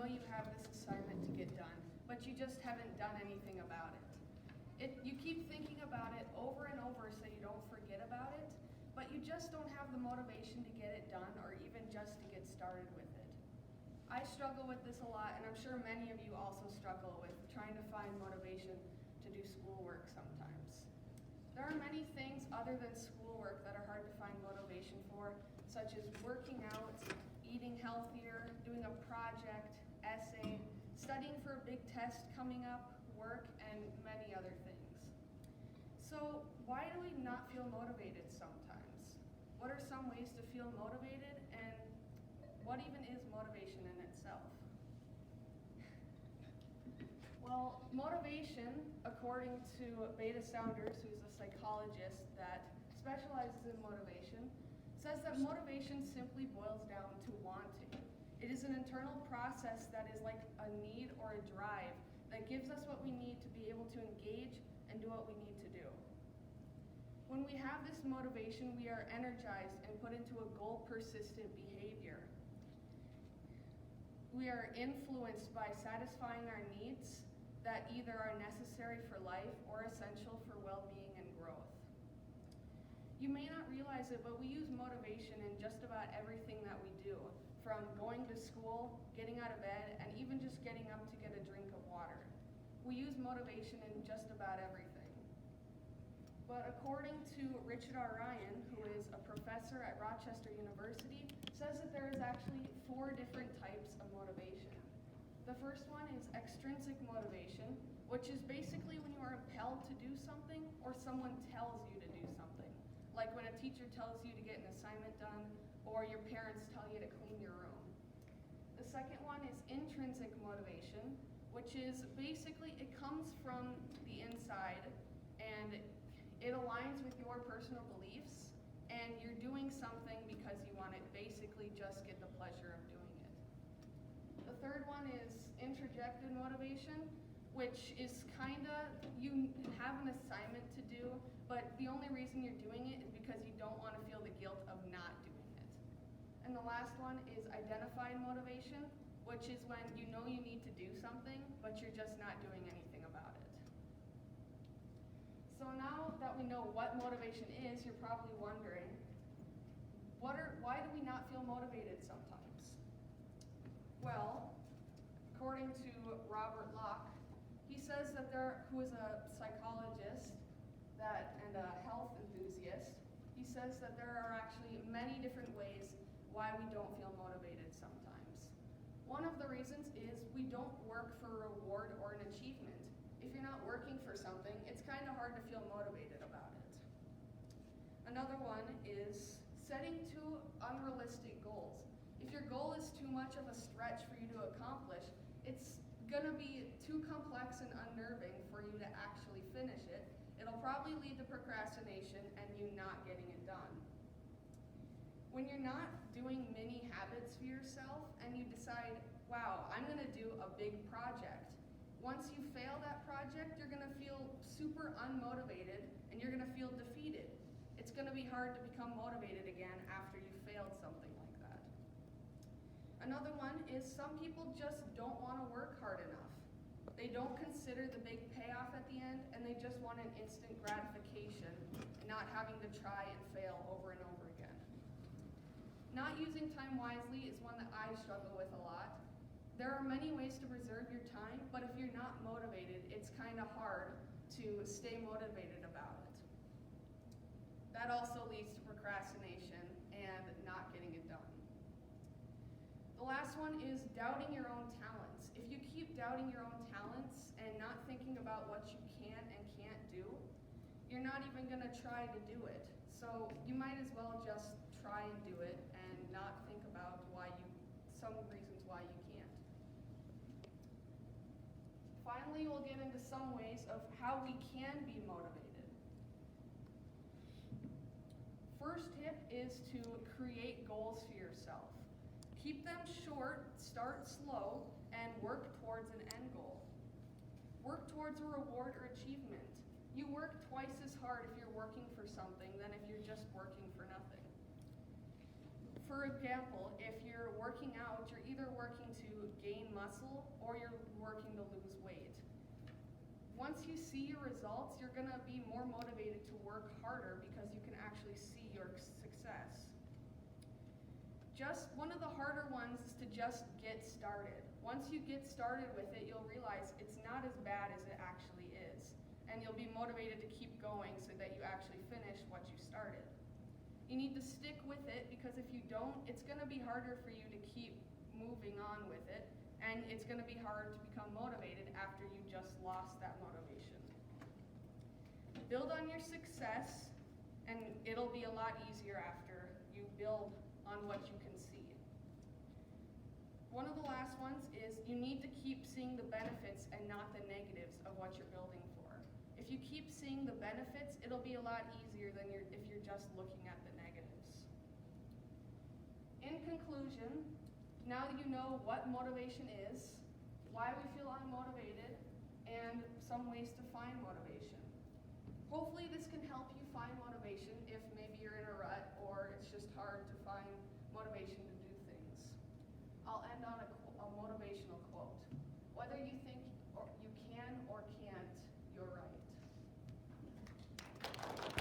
know you have this assignment to get done, but you just haven't done anything about it. You keep thinking about it over and over so you don't forget about it, but you just don't have the motivation to get it done or even just to get started with it. I struggle with this a lot, and I'm sure many of you also struggle with trying to find motivation to do schoolwork sometimes. There are many things other than schoolwork that are hard to find motivation for, such as working out, eating healthier, doing a project, essay, studying for a big test coming up, work, and many other things. So why do we not feel motivated sometimes? What are some ways to feel motivated, and what even is motivation in itself? Well, motivation, according to Beta Saunders, who's a psychologist that specializes in motivation, says that motivation simply boils down to wanting. It is an internal process that is like a need or a drive that gives us what we need to be able to engage and do what we need to do. When we have this motivation, we are energized and put into a goal-persistent behavior. We are influenced by satisfying our needs that either are necessary for life or essential for well-being and growth. You may not realize it, but we use motivation in just about everything that we do, from going to school, getting out of bed, and even just getting up to get a drink of water. We use motivation in just about everything. But according to Richard R. Ryan, who is a professor at Rochester University, says that there is actually 4 different types of motivation. The first one is extrinsic motivation, which is basically when you are impelled to do something or someone tells you to do something. Like when a teacher tells you to get an assignment done or your parents tell you to clean your room. The second one is intrinsic motivation, which is basically it comes from the inside and it aligns with your personal beliefs and you're doing something because you want to basically just get the pleasure of doing it. The third one is introjected motivation, which is you have an assignment to do, but the only reason you're doing it is because you don't want to feel the guilt of not doing it. And the last one is identified motivation, which is when you know you need to do something, but you're just not doing anything about it. So now that we know what motivation is, you're probably wondering, why do we not feel motivated sometimes? Well, according to Robert Locke, he says that who is a psychologist and a health enthusiast, he says that there are actually many different ways why we don't feel motivated sometimes. One of the reasons is we don't work for a reward or an achievement. If you're not working for something, it's kind of hard to feel motivated about it. Another one is setting too unrealistic goals. If your goal is too much of a stretch for you to accomplish, it's going to be too complex and unnerving for you to actually finish it. It'll probably lead to procrastination and you not getting it done. When you're not doing mini habits for yourself and you decide, wow, I'm going to do a big project. Once you fail that project, you're going to feel super unmotivated and you're going to feel defeated. It's going to be hard to become motivated again after you failed something like that. Another one is some people just don't want to work hard enough. They don't consider the big payoff at the end, and they just want an instant gratification and not having to try and fail over and over again. Not using time wisely is one that I struggle with a lot. There are many ways to preserve your time, but if you're not motivated, it's kind of hard to stay motivated about it. That also leads to procrastination and not getting it done. The last one is doubting your own talents. If you keep doubting your own talents and not thinking about what you can and can't do, you're not even going to try to do it. So you might as well just try and do it and not think about some reasons why you can't. Finally, we'll get into some ways of how we can be motivated. First tip is to create goals for yourself. Keep them short, start slow, and work towards an end goal. Work towards a reward or achievement. You work twice as hard if you're working for something than if you're just working for nothing. For example, if you're working out, you're either working to gain muscle or you're working to lose weight. Once you see your results, you're gonna be more motivated to work harder because you can actually see your success. Just one of the harder ones is to just get started. Once you get started with it, you'll realize it's not as bad as it actually is. And you'll be motivated to keep going so that you actually finish what you started. You need to stick with it because if you don't, it's gonna be harder for you to keep moving on with it. And it's gonna be hard to become motivated after you just lost that motivation. Build on your success, and it'll be a lot easier after you build on what you can see. One of the last ones is you need to keep seeing the benefits and not the negatives of what you're building for. If you keep seeing the benefits, it'll be a lot easier than if you're just looking at the negatives. In conclusion, now that you know what motivation is, why we feel unmotivated, and some ways to find motivation. Hopefully this can help you find motivation if maybe you're in a rut